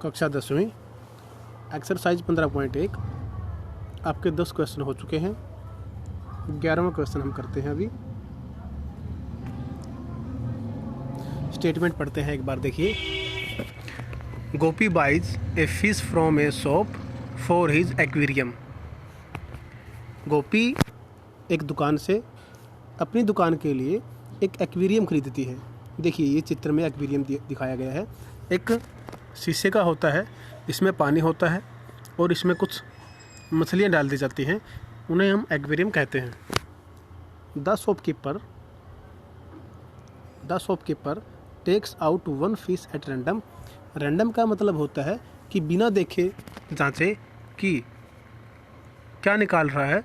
कक्षा 10वीं एक्सरसाइज 15.1 आपके 10 क्वेश्चन हो चुके हैं। 11वां क्वेश्चन हम करते हैं अभी। स्टेटमेंट पढ़ते हैं एक बार, देखिए। Gopi buys a fish from a shop for his aquarium. Gopi एक दुकान से अपनी दुकान के लिए एक एक्वेरियम खरीदती है। देखिए ये चित्र में एक्वेरियम दिखाया गया है। एक शीशे का होता है, इसमें पानी होता है और इसमें कुछ मछलियाँ डाल दी जाती हैं, उन्हें हम एक्वेरियम कहते हैं। The shopkeeper takes out one fish at random. Random का मतलब होता है कि बिना देखे जांचे कि क्या निकाल रहा है।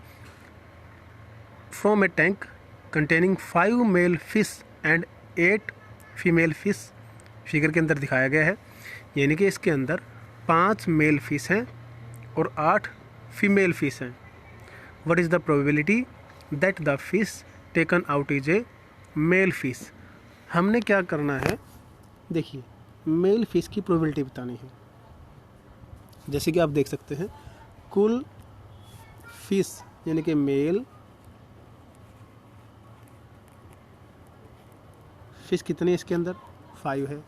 From a tank containing 5 male fish and 8 female fish. Figure के अंदर दिखाया गया है, यानी कि इसके अंदर 5 मेल फिश हैं और 8 फीमेल फिश हैं। What is the probability that the fish taken out is a male fish. हमने क्या करना है, देखिए मेल फिश की प्रोबेबिलिटी बतानी है। जैसे कि आप देख सकते हैं, कुल फिश यानी कि मेल फिश कितनी है, इसके अंदर 5 है।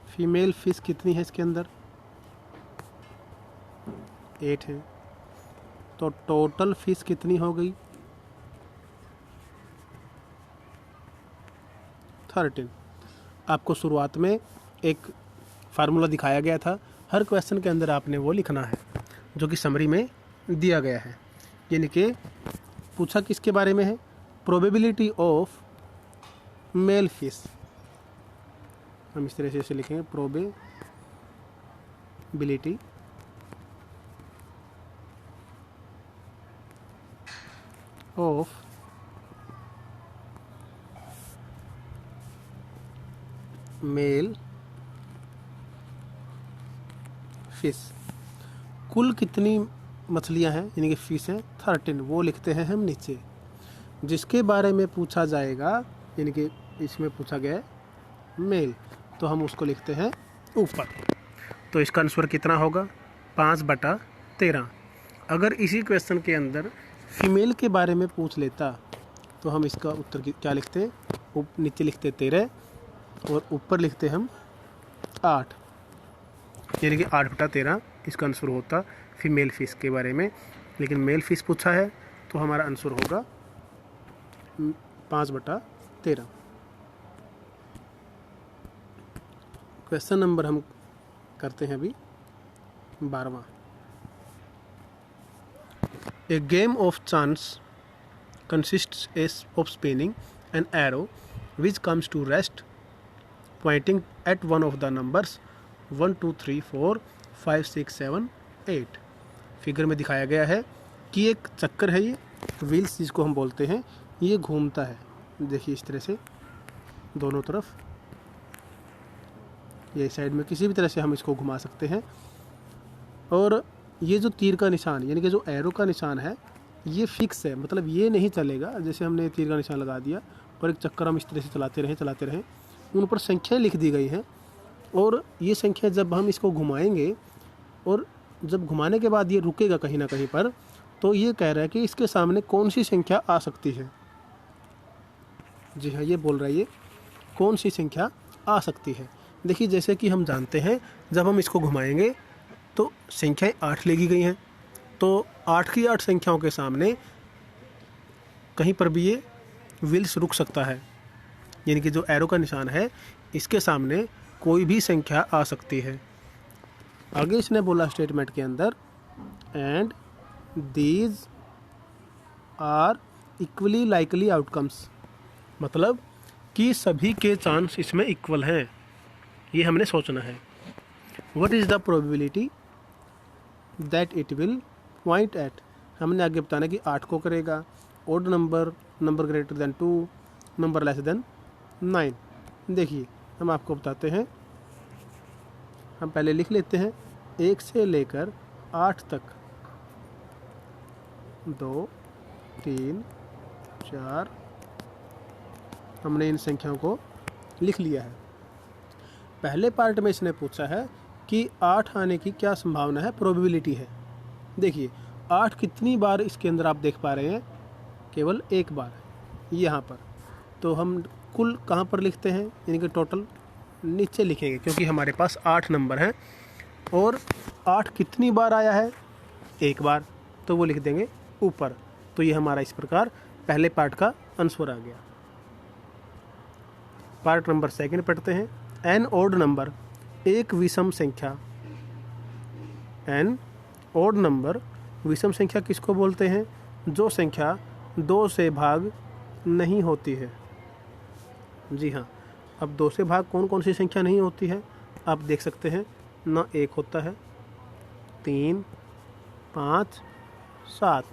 फीमेल फिश कितनी है इसके अंदर, 8 है। तो टोटल फिश कितनी हो गई, 13। आपको शुरुआत में एक फार्मूला दिखाया गया था, हर क्वेश्चन के अंदर आपने वो लिखना है जो कि समरी में दिया गया है। यानी कि पूछा किसके बारे में है, प्रोबेबिलिटी ऑफ मेल फिश। हम इस तरह से इसे लिखेंगे, प्रोबेबिलिटी ऑफ मेल फिश। कुल कितनी मछलियां हैं यानी कि फिश हैं, 13, वो लिखते हैं हम नीचे। जिसके बारे में पूछा जाएगा यानी कि इसमें पूछा गया है मेल, तो हम उसको लिखते हैं ऊपर। तो इसका आंसर कितना होगा, 5/13। अगर इसी क्वेश्चन के अंदर फीमेल के बारे में पूछ लेता तो हम इसका उत्तर क्या लिखते, नीचे लिखते 13 और ऊपर लिखते हम 8, यानी कि 8/13 इसका आंसर होता फीमेल फिश के बारे में। लेकिन मेल फिश पूछा है तो हमारा आंसर होगा 5/13। क्वेश्चन नंबर हम करते हैं अभी 12वां। A game of chance consists of spinning an arrow which comes to rest pointing at one of the numbers 1 2 3 4 5 6 7 8। Figure में दिखाया गया है कि एक चक्कर है, ये व्हील्स जिसको हम बोलते हैं, ये घूमता है। देखिए इस तरह से दोनों तरफ, ये साइड में किसी भी तरह से हम इसको घुमा सकते हैं। और ये जो तीर का निशान यानी कि जो एरो का निशान है, ये फिक्स है, मतलब ये नहीं चलेगा। जैसे हमने तीर का निशान लगा दिया और एक चक्कर हम इस तरह से चलाते रहें, उन पर संख्याएं लिख दी गई हैं। और ये संख्या जब हम इसको घुमाएंगे और जब घुमाने के बाद ये रुकेगा कहीं ना कहीं पर, तो ये कह रहा है कि इसके सामने कौन सी संख्या आ सकती है। जी हाँ, ये बोल रहा है ये कौन सी संख्या आ सकती है। देखिए जैसे कि हम जानते हैं, जब हम इसको घुमाएंगे तो संख्याएं 8 लिखी गई हैं, तो 8 की 8 संख्याओं के सामने कहीं पर भी ये व्हील्स रुक सकता है। यानी कि जो एरो का निशान है, इसके सामने कोई भी संख्या आ सकती है। आगे इसने बोला स्टेटमेंट के अंदर, and these are equally likely outcomes, मतलब कि सभी के चांस इसमें इक्वल हैं, ये हमने सोचना है। What is the probability that it will point at, हमने आगे बताना कि 8 को करेगा, odd number greater than 2, number less than 9। देखिए हम आपको बताते हैं, हम पहले लिख लेते हैं 1 से लेकर 8 तक, 2 3 4, हमने इन संख्याओं को लिख लिया है। पहले पार्ट में इसने पूछा है कि 8 आने की क्या संभावना है, प्रोबेबिलिटी है। देखिए 8 कितनी बार इसके अंदर आप देख पा रहे हैं, केवल एक बार यहाँ पर। तो हम कुल कहाँ पर लिखते हैं, यानी कि टोटल नीचे लिखेंगे, क्योंकि हमारे पास 8 नंबर हैं और 8 कितनी बार आया है, एक बार, तो वो लिख देंगे ऊपर। तो ये हमारा इस प्रकार पहले पार्ट का आंसर आ गया। पार्ट नंबर 2 पढ़ते हैं। एन ओड नंबर, एक विषम संख्या। एन ओड नंबर, विषम संख्या किसको बोलते हैं, जो संख्या 2 से भाग नहीं होती है। जी हाँ, अब 2 से भाग कौन कौन सी संख्या नहीं होती है, आप देख सकते हैं ना। 1 होता है, 3, 5, 7।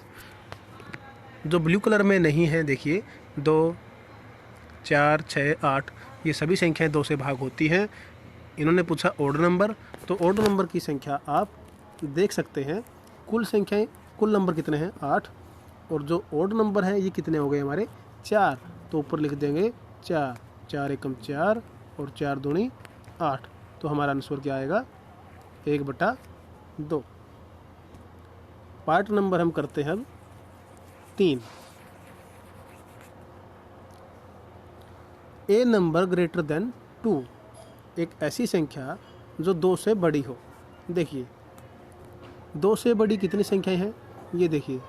जो ब्लू कलर में नहीं है, देखिए 2, 4, 6, 8, ये सभी संख्याएं 2 से भाग होती हैं। इन्होंने पूछा ओड नंबर, तो ओड नंबर की संख्या आप देख सकते हैं। कुल संख्याएं, कुल नंबर कितने हैं, 8, और जो ओड नंबर है ये कितने हो गए हमारे, 4। तो ऊपर लिख देंगे 4, 4 एकम 4 और 4 दूनी 8। तो हमारा आंसर क्या आएगा, 1/2। पार्ट नंबर हम करते हैं अब 3। ए नंबर ग्रेटर देन 2, एक ऐसी संख्या जो 2 से बड़ी हो। देखिए 2 से बड़ी कितनी संख्याएं हैं, ये देखिए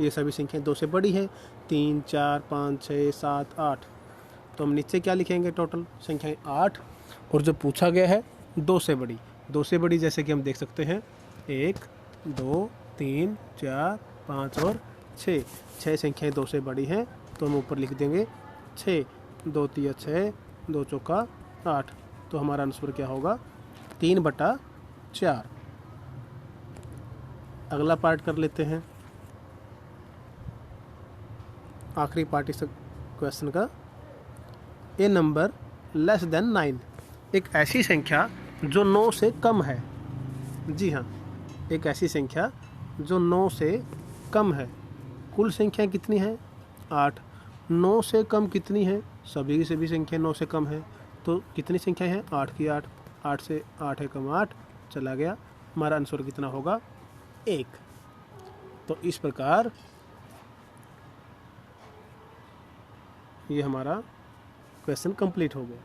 ये सभी संख्याएं 2 से बड़ी है, 3, 4, 5, 6, 7, 8। तो हम नीचे क्या लिखेंगे, टोटल संख्याएं 8, और जो पूछा गया है 2 से बड़ी। 2 से बड़ी जैसे कि हम देख सकते हैं 1, 2, 3, 4, 5 और 6। 6 संख्याएं 2 से बड़ी हैं, तो हम ऊपर लिख देंगे 6, 2 तिया 6, 2 चौका 8। तो हमारा आंसर क्या होगा, 3/4। अगला पार्ट कर लेते हैं, आखिरी पार्ट इस क्वेश्चन का। ए नंबर लेस देन 9, एक ऐसी संख्या जो 9 से कम है। जी हाँ, एक ऐसी संख्या जो 9 से कम है। कुल संख्या कितनी है, 8। 9 से कम कितनी है, सभी की सभी संख्या 9 से कम है। तो कितनी संख्या है, 8 की 8, 8 से 8 एकम 8 चला गया। हमारा आंसर कितना होगा, 1। तो इस प्रकार ये हमारा क्वेश्चन कंप्लीट हो गया।